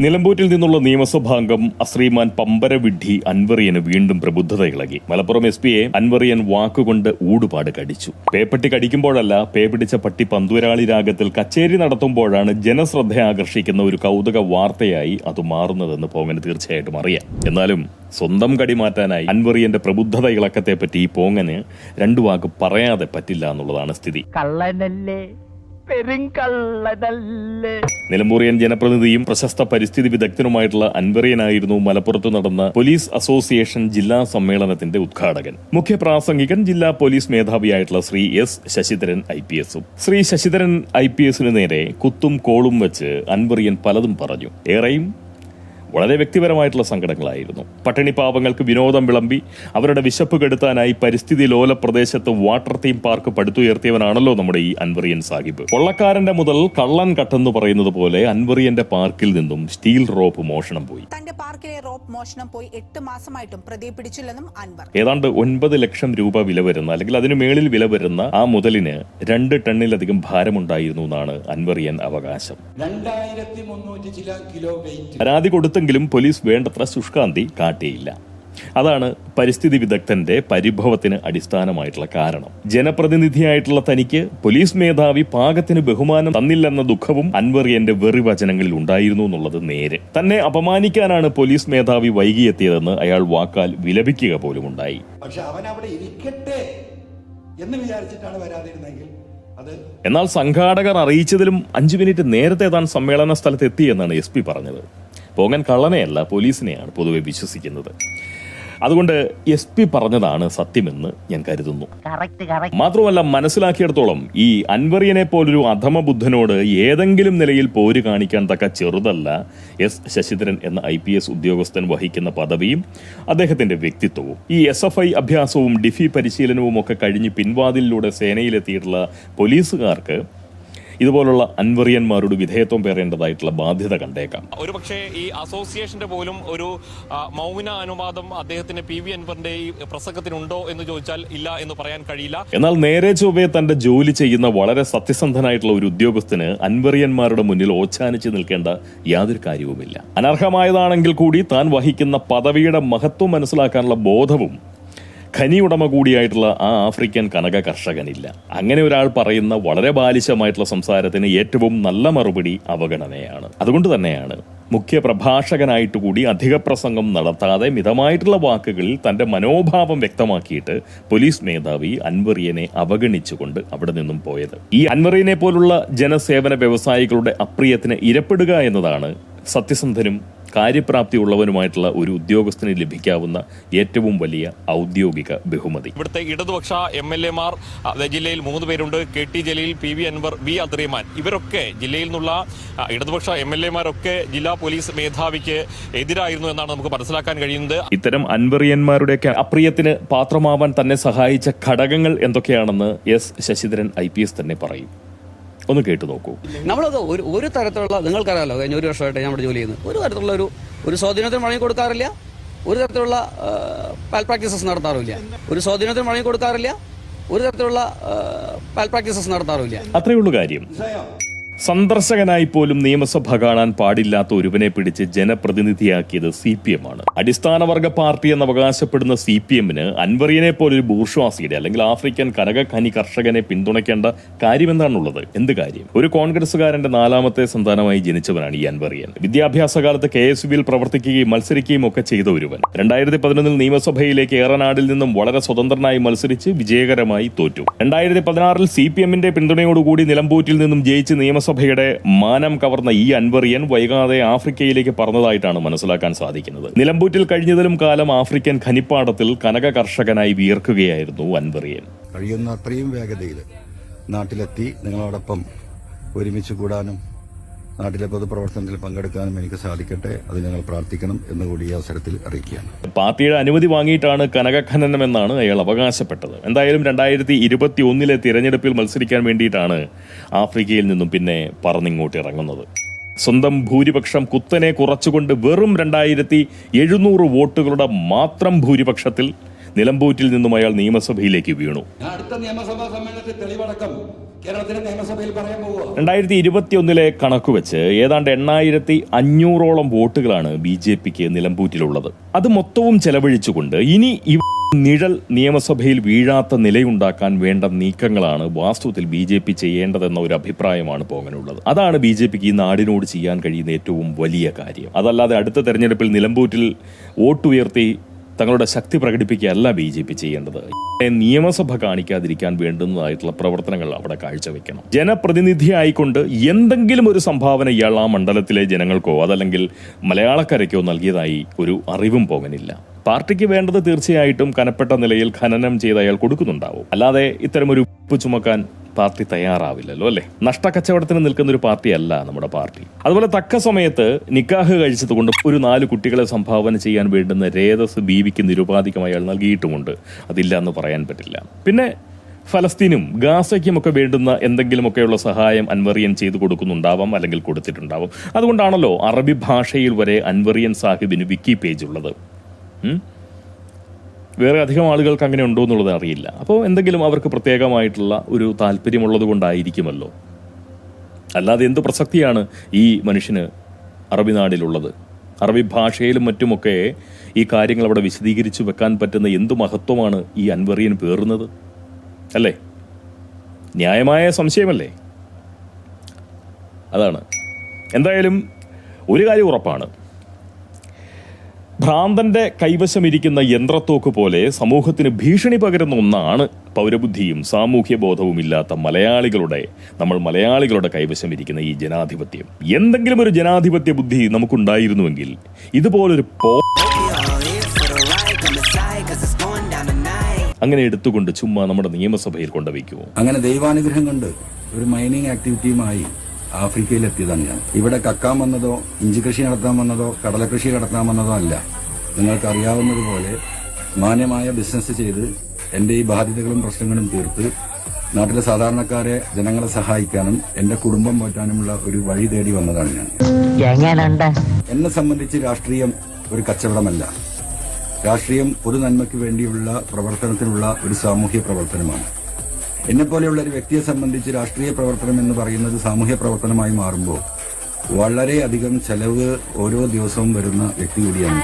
നിലമ്പൂരിൽ നിന്നുള്ള നിയമസഭാംഗം അശ്രീമാൻ പമ്പരവിഡ്ഢി അൻവറിയന് വീണ്ടും പ്രബുദ്ധത ഇളകി. മലപ്പുറം SP അൻവറിയൻ വാക്കുകൊണ്ട് ഊടുപാട് കടിച്ചു. പേപ്പട്ടി കടിക്കുമ്പോഴല്ല, പേപിടിച്ച പട്ടി പന്തുരാളി രാഗത്തിൽ കച്ചേരി നടത്തുമ്പോഴാണ് ജനശ്രദ്ധ ആകർഷിക്കുന്ന ഒരു കൗതുക വാർത്തയായി അത് മാറുന്നതെന്ന് പോങ്ങന് തീർച്ചയായിട്ടും അറിയാം. എന്നാലും സ്വന്തം കടി മാറ്റാനായി അൻവറിയന്റെ പ്രബുദ്ധത ഇളക്കത്തെപ്പറ്റി ഈ പോങ്ങന് രണ്ടു വാക്ക് പറയാതെ പറ്റില്ല എന്നുള്ളതാണ് സ്ഥിതി. നിലമ്പൂരിയൻ ജനപ്രതിനിധിയും പ്രശസ്ത പരിസ്ഥിതി വിദഗ്ധനുമായിട്ടുള്ള അൻവറിയനായിരുന്നു മലപ്പുറത്ത് നടന്ന പോലീസ് അസോസിയേഷൻ ജില്ലാ സമ്മേളനത്തിന്റെ ഉദ്ഘാടകൻ. മുഖ്യ പ്രാസംഗികൻ ജില്ലാ പോലീസ് മേധാവിയായിട്ടുള്ള ശ്രീ S. ശശിധരൻ IPS. ശ്രീ ശശിധരൻ IPSന് നേരെ കുത്തും കോളും വെച്ച് അൻവറിയൻ പലതും പറഞ്ഞു. ഏറെയും വളരെ വ്യക്തിപരമായിട്ടുള്ള സങ്കടങ്ങളായിരുന്നു. പട്ടിണി പാവങ്ങൾക്ക് വിനോദം വിളമ്പി അവരുടെ വിശപ്പ് കെടുത്താനായി പരിസ്ഥിതി ലോല പ്രദേശത്ത് വാട്ടർ തീം പാർക്ക് പടുത്തുയർത്തിയവനാണല്ലോ നമ്മുടെ ഈ അൻവറിയൻ സാഹിബ്. കൊള്ളക്കാരന്റെ മുതൽ കള്ളൻ കട്ടെന്ന് പറയുന്നത് പോലെ അൻവറിയന്റെ പാർക്കിൽ നിന്നും സ്റ്റീൽ റോപ്പ് മോഷണം പോയി. തന്റെ പാർക്കിലെ റോപ്പ് മോഷണം പോയി 8 മാസമായിട്ടും പ്രതിയെ പിടിച്ചില്ലെന്നും അൻവർ. ഏതാണ്ട് 9 ലക്ഷം രൂപ വില വരുന്ന, അല്ലെങ്കിൽ അതിനു മേളിൽ വില വരുന്ന ആ മുതലിന് 2 ടണ്ണിലധികം ഭാരമുണ്ടായിരുന്നു എന്നാണ് അൻവറിയൻ അവകാശം. 2300 കിലോ വെയിറ്റ്. പരാതി കൊടുത്തെങ്കിലും പോലീസ് വേണ്ടത്ര ശുഷ്കാന്തി കാട്ടിയില്ല. അതാണ് പരിസ്ഥിതി വിദഗ്ധന്റെ പരിഭവത്തിന് അടിസ്ഥാനമായിട്ടുള്ള കാരണം. ജനപ്രതിനിധിയായിട്ടുള്ള തനിക്ക് പോലീസ് മേധാവി പാകത്തിന് ബഹുമാനം തന്നില്ലെന്ന ദുഃഖവും അൻവറിയന്റെ വെറിവചനങ്ങളിൽ ഉണ്ടായിരുന്നു എന്നുള്ളത് നേരെ. തന്നെ അപമാനിക്കാനാണ് പോലീസ് മേധാവി വൈകിയെത്തിയതെന്ന് അയാൾ വാക്കാൽ വിലപിക്കുക പോലും ഉണ്ടായി. പക്ഷെ അവൻ അവിടെ ഇരിക്കട്ടെ എന്ന് വിചാരിച്ചിട്ടാണ് വരാതിരുന്നെങ്കിൽ എന്നാൽ സംഘാടകർ അറിയിച്ചതിലും 5 മിനിറ്റ് നേരത്തെ താൻ സമ്മേളന സ്ഥലത്ത് എത്തിയെന്നാണ് SP പറഞ്ഞത്. പോങ്ങൻ കള്ളനെയല്ല, പോലീസിനെയാണ് പൊതുവെ വിശ്വസിക്കുന്നത്. അതുകൊണ്ട് SP പറഞ്ഞതാണ് സത്യമെന്ന് ഞാൻ കരുതുന്നു. മാത്രമല്ല, മനസ്സിലാക്കിയിടത്തോളം ഈ അൻവറിയനെ പോലൊരു അധമബുദ്ധനോട് ഏതെങ്കിലും നിലയിൽ പോര് കാണിക്കാൻ തക്ക ചെറുതല്ല S. ശശിധരൻ എന്ന IPS ഉദ്യോഗസ്ഥൻ വഹിക്കുന്ന പദവിയും അദ്ദേഹത്തിന്റെ വ്യക്തിത്വവും. ഈ SFI അഭ്യാസവും ഡിഫി പരിശീലനവും ഒക്കെ കഴിഞ്ഞ് പിൻവാതിലിലൂടെ സേനയിലെത്തിയിട്ടുള്ള പോലീസുകാർക്ക് ഇതുപോലുള്ള അൻവറിയന്മാരോട് വിധേയത്വം പേറേണ്ടതായിട്ടുള്ള ബാധ്യത കണ്ടേക്കാം. ഒരുപക്ഷെ ഈ അസോസിയേഷന്റെ പോലും ഒരു മൗന അനുവാദം അദ്ദേഹത്തിന് PV അൻവറിന്റെ ഈ പ്രസംഗത്തിനുണ്ടോ എന്ന് ചോദിച്ചാൽ ഇല്ല എന്ന് പറയാൻ കഴിയില്ല. എന്നാൽ നേരെ ചൊവ്വേ തന്റെ ജോലി ചെയ്യുന്ന വളരെ സത്യസന്ധനായിട്ടുള്ള ഒരു ഉദ്യോഗസ്ഥന് അൻവറിയന്മാരുടെ മുന്നിൽ ഓച്ചാനിച്ച് നിൽക്കേണ്ട യാതൊരു കാര്യവുമില്ല. അനർഹമായതാണെങ്കിൽ കൂടി താൻ വഹിക്കുന്ന പദവിയുടെ മഹത്വം മനസ്സിലാക്കാനുള്ള ബോധവും ഖനി ഉടമ കൂടിയായിട്ടുള്ള ആ ആഫ്രിക്കൻ കനക കർഷകനില്ല. അങ്ങനെ ഒരാൾ പറയുന്ന വളരെ ബാലിശമായിട്ടുള്ള സംസാരത്തിന് ഏറ്റവും നല്ല മറുപടി അവഗണനയാണ്. അതുകൊണ്ട് തന്നെയാണ് മുഖ്യ പ്രഭാഷകനായിട്ട് കൂടി അധിക പ്രസംഗം നടത്താതെ മിതമായിട്ടുള്ള വാക്കുകളിൽ തന്റെ മനോഭാവം വ്യക്തമാക്കിയിട്ട് പോലീസ് മേധാവി അൻവറിയനെ അവഗണിച്ചുകൊണ്ട് അവിടെ നിന്നും പോയത്. ഈ അൻവറിയനെ പോലുള്ള ജനസേവന വ്യവസായികളുടെ അപ്രിയത്തിന് ഇരപ്പെടുക എന്നതാണ് സത്യസന്ധനും കാര്യപ്രാപ്തിയുള്ളവനുമായിട്ടുള്ള ഒരു ഉദ്യോഗസ്ഥന് ലഭിക്കാവുന്ന ഏറ്റവും വലിയ ഔദ്യോഗിക ബഹുമതി. ഇവിടുത്തെ ഇടതുപക്ഷ MLA മാർ ജില്ലയിൽ 3 പേരുണ്ട്. KT Jaleel, PV Anwar, V. അദ്രിമാൻ. ഇവരൊക്കെ ജില്ലയിൽ നിന്നുള്ള ഇടതുപക്ഷ MLA മാരൊക്കെ ജില്ലാ പോലീസ് മേധാവിക്ക് എതിരായിരുന്നു എന്നാണ് നമുക്ക് മനസ്സിലാക്കാൻ കഴിയുന്നത്. ഇത്തരം അൻവറിയന്മാരുടെയൊക്കെ അപ്രിയത്തിന് പാത്രമാവാൻ തന്നെ സഹായിച്ച ഘടകങ്ങൾ എന്തൊക്കെയാണെന്ന് S. ശശിധരൻ IPS തന്നെ പറയും. ഒന്ന് കേട്ടു നോക്കൂ. നമ്മളത് ഒരു തരത്തിലുള്ള, നിങ്ങൾക്കറിയാലോ, കഴിഞ്ഞ 1 വർഷമായിട്ട് നമ്മുടെ ജോലി ചെയ്യുന്നത്, ഒരു തരത്തിലുള്ള ഒരു സ്വാധീനത്തിന് വഴങ്ങി കൊടുക്കാറില്ല. ഒരു തരത്തിലുള്ള പാൽ പ്രാക്ടീസസ് നടത്താറില്ല. ഒരു സ്വാധീനത്തിന് വഴങ്ങി കൊടുക്കാറില്ല. ഒരു തരത്തിലുള്ള പാൽ പ്രാക്ടീസസ് നടത്താറില്ല. അത്രയേ ഉള്ളൂ കാര്യം. സന്ദർശകനായി പോലും നിയമസഭ കാണാൻ പാടില്ലാത്ത ഒരുവനെ പിടിച്ച് ജനപ്രതിനിധിയാക്കിയത് CPM ആണ്. അടിസ്ഥാനവർഗ പാർട്ടി എന്ന് അവകാശപ്പെടുന്ന CPMന് അൻവറിയനെ പോലൊരു ബൂർഷ്വാസിയുടെ അല്ലെങ്കിൽ ആഫ്രിക്കൻ കനകഖനി കർഷകനെ പിന്തുണയ്ക്കേണ്ട കാര്യമെന്താണുള്ളത്? എന്ത് കാര്യം? ഒരു കോൺഗ്രസുകാരന്റെ 4ാമത്തെ സന്താനമായി ജനിച്ചവനാണ് ഈ അൻവറിയൻ. വിദ്യാഭ്യാസ കാലത്ത് KSUവിൽ പ്രവർത്തിക്കുകയും മത്സരിക്കുകയും ഒക്കെ ചെയ്ത ഒരുവൻ. 2011 നിയമസഭയിലേക്ക് ഏറനാടിൽ നിന്നും വളരെ സ്വതന്ത്രനായി മത്സരിച്ച് വിജയകരമായി തോറ്റു. 2016 CPMന്റെ പിന്തുണയോടുകൂടി നിലമ്പൂരിൽ നിന്നും ജയിച്ച് നിയമസഭയുടെ മാനം കവർന്ന ഈ അൻവറിയൻ വൈകാതെ ആഫ്രിക്കയിലേക്ക് പറന്നതായിട്ടാണ് മനസ്സിലാക്കാൻ സാധിക്കുന്നത്. നിലമ്പൂരിൽ കഴിഞ്ഞതിലും കാലം ആഫ്രിക്കൻ ഖനിപ്പാടത്തിൽ കനക കർഷകനായി വിയർക്കുകയായിരുന്നു അൻവറിയൻ. കഴിയുന്ന അത്രയും വേഗതയിൽ നാട്ടിലെത്തി നിങ്ങളോടൊപ്പം ഒരുമിച്ച് കൂടാനും നാട്ടിലെ പൊതുപ്രവർത്തനത്തിൽ പങ്കെടുക്കാനും എനിക്ക് സാധിക്കട്ടെ. അത് ഞങ്ങൾ പ്രാർത്ഥിക്കണം എന്നുകൂടി ഈ അവസരത്തിൽ അറിയിക്കുകയാണ്. പാർട്ടിയുടെ അനുമതി വാങ്ങിയിട്ടാണ് കനക ഖനനമെന്നാണ് അയാൾ അവകാശപ്പെട്ടത്. എന്തായാലും 2021 തിരഞ്ഞെടുപ്പിൽ മത്സരിക്കാൻ വേണ്ടിയിട്ടാണ് ആഫ്രിക്കയിൽ നിന്നും പിന്നെ പറന്നിങ്ങോട്ട് ഇറങ്ങുന്നത്. സ്വന്തം ഭൂരിപക്ഷം കുത്തനെ കുറച്ചുകൊണ്ട് വെറും 2700 വോട്ടുകളുടെ മാത്രം ഭൂരിപക്ഷത്തിൽ നിലമ്പൂരിൽ നിന്നും അയാൾ നിയമസഭയിലേക്ക് വീണു. അടുത്ത നിയമസഭാ സമ്മേളനത്തിൽ തെളിവടക്കം കേരളത്തിലെ നിയമസഭയിൽ പറയാൻ പോവുക. 2021 കണക്ക് വെച്ച് ഏതാണ്ട് 8500ഓളം വോട്ടുകളാണ് BJPക്ക് നിലമ്പൂരിലുള്ളത്. അത് മൊത്തവും ചെലവഴിച്ചുകൊണ്ട് ഇനി നിഴൽ നിയമസഭയിൽ വീഴാത്ത നിലയുണ്ടാക്കാൻ വേണ്ട നീക്കങ്ങളാണ് വാസ്തവത്തിൽ BJP ചെയ്യേണ്ടതെന്ന ഒരു അഭിപ്രായമാണ് പോകാനുള്ളത്. അതാണ് BJPക്ക് ഈ നാടിനോട് ചെയ്യാൻ കഴിയുന്ന ഏറ്റവും വലിയ കാര്യം. അതല്ലാതെ അടുത്ത തെരഞ്ഞെടുപ്പിൽ നിലമ്പൂരിൽ വോട്ടുയർത്തി തങ്ങളുടെ ശക്തി പ്രകടിപ്പിക്കുകയല്ല BJP ചെയ്യേണ്ടത്. നിയമസഭ കാണിക്കാതിരിക്കാൻ വേണ്ടുന്നതായിട്ടുള്ള പ്രവർത്തനങ്ങൾ അവിടെ കാഴ്ചവെക്കണം. ജനപ്രതിനിധിയായിക്കൊണ്ട് എന്തെങ്കിലും ഒരു സംഭാവന ഇയാൾ ആ മണ്ഡലത്തിലെ ജനങ്ങൾക്കോ അതല്ലെങ്കിൽ മലയാളക്കരയ്ക്കോ നൽകിയതായി ഒരു അറിവും പോകാനില്ല. പാർട്ടിക്ക് വേണ്ടത് തീർച്ചയായിട്ടും കനപ്പെട്ട നിലയിൽ ഖനനം ചെയ്ത് അയാൾ കൊടുക്കുന്നുണ്ടാവും. അല്ലാതെ ഇത്തരമൊരു ഉപ്പ് ചുമക്കാൻ പാർട്ടി തയ്യാറാവില്ലല്ലോ, അല്ലെ? നഷ്ടക്കച്ചവടത്തിന് നിൽക്കുന്ന ഒരു പാർട്ടിയല്ല നമ്മുടെ പാർട്ടി. അതുപോലെ തക്ക സമയത്ത് നിക്കാഹ് കഴിച്ചതുകൊണ്ട് ഒരു 4 കുട്ടികളെ സംഭാവന ചെയ്യാൻ വേണ്ടുന്ന രേതസ് ബീവിക്ക് നിരുപാധികം അയാൾ നൽകിയിട്ടുമുണ്ട്. അതില്ല എന്ന് പറയാൻ പറ്റില്ല. പിന്നെ ഫലസ്തീനും ഗാസയ്ക്കുമൊക്കെ വേണ്ടുന്ന എന്തെങ്കിലുമൊക്കെയുള്ള സഹായം അൻവറിയൻ ചെയ്തു കൊടുക്കുന്നുണ്ടാവാം, അല്ലെങ്കിൽ കൊടുത്തിട്ടുണ്ടാവും. അതുകൊണ്ടാണല്ലോ അറബി ഭാഷയിൽ വരെ അൻവറിയൻ സാഹിബിന് വിക്കി പേജ് ഉള്ളത്. വേറെ അധികം ആളുകൾക്ക് അങ്ങനെ ഉണ്ടോ എന്നുള്ളത് അറിയില്ല. അപ്പോൾ എന്തെങ്കിലും അവർക്ക് പ്രത്യേകമായിട്ടുള്ള ഒരു താല്പര്യമുള്ളത് കൊണ്ടായിരിക്കുമല്ലോ. അല്ലാതെ എന്ത് പ്രസക്തിയാണ് ഈ മനുഷ്യന് അറബി നാടിലുള്ളത്? അറബി ഭാഷയിലും മറ്റുമൊക്കെ ഈ കാര്യങ്ങൾ അവിടെ വിശദീകരിച്ചു വെക്കാൻ പറ്റുന്ന എന്തു മഹത്വമാണ് ഈ അൻവറിയൻ പേറുന്നത്, അല്ലേ? ന്യായമായ സംശയമല്ലേ? അതാണ്. എന്തായാലും ഒരു കാര്യം ഉറപ്പാണ്, ഭ്രാന്തന്റെ കൈവശമിരിക്കുന്ന യന്ത്രത്തോക്ക് പോലെ സമൂഹത്തിന് ഭീഷണി പകരുന്ന ഒന്നാണ് പൗരബുദ്ധിയും സാമൂഹ്യ ബോധവും ഇല്ലാത്ത നമ്മൾ മലയാളികളുടെ കൈവശമിരിക്കുന്ന ഈ ജനാധിപത്യം. എന്തെങ്കിലും ഒരു ജനാധിപത്യ ബുദ്ധി നമുക്കുണ്ടായിരുന്നുവെങ്കിൽ ഇതുപോലൊരു അങ്ങനെ എടുത്തുകൊണ്ട് ചുമ്മാ നമ്മുടെ നിയമസഭയിൽ കൊണ്ടുവയ്ക്കുമോ? അങ്ങനെ ദൈവാനുഗ്രഹം കൊണ്ട് ഒരു മൈനിങ് ആക്ടിവിറ്റിയുമായി ആഫ്രിക്കയിലെത്തിയതാണ് ഞാൻ. ഇവിടെ കക്കാൻ വന്നതോ ഇഞ്ചി കൃഷി നടത്താൻ വന്നതോ കടലക്കൃഷി നടത്താൻ വന്നതോ അല്ല. നിങ്ങൾക്ക് അറിയാവുന്നതുപോലെ മാന്യമായ ബിസിനസ് ചെയ്ത് എൻ്റെ ഈ ബാധ്യതകളും പ്രശ്നങ്ങളും തീർത്ത് നാട്ടിലെ സാധാരണക്കാരെ ജനങ്ങളെ സഹായിക്കാനും എൻ്റെ കുടുംബം പോറ്റാനുമുള്ള ഒരു വഴി തേടി വന്നതാണ് ഞാൻ. എന്നെ സംബന്ധിച്ച് രാഷ്ട്രീയം ഒരു കച്ചവടമല്ല. രാഷ്ട്രീയം പൊതു നന്മയ്ക്ക് വേണ്ടിയുള്ള പ്രവർത്തനത്തിനുള്ള ഒരു സാമൂഹ്യ പ്രവർത്തനമാണ്. എന്നെപ്പോലെയുള്ള ഒരു വ്യക്തിയെ സംബന്ധിച്ച് രാഷ്ട്രീയ പ്രവർത്തനം എന്ന് പറയുന്നത് സാമൂഹ്യ പ്രവർത്തനമായി മാറുമ്പോൾ വളരെയധികം ചെലവ് ഓരോ ദിവസവും വരുന്ന വ്യക്തി കൂടിയാണ്.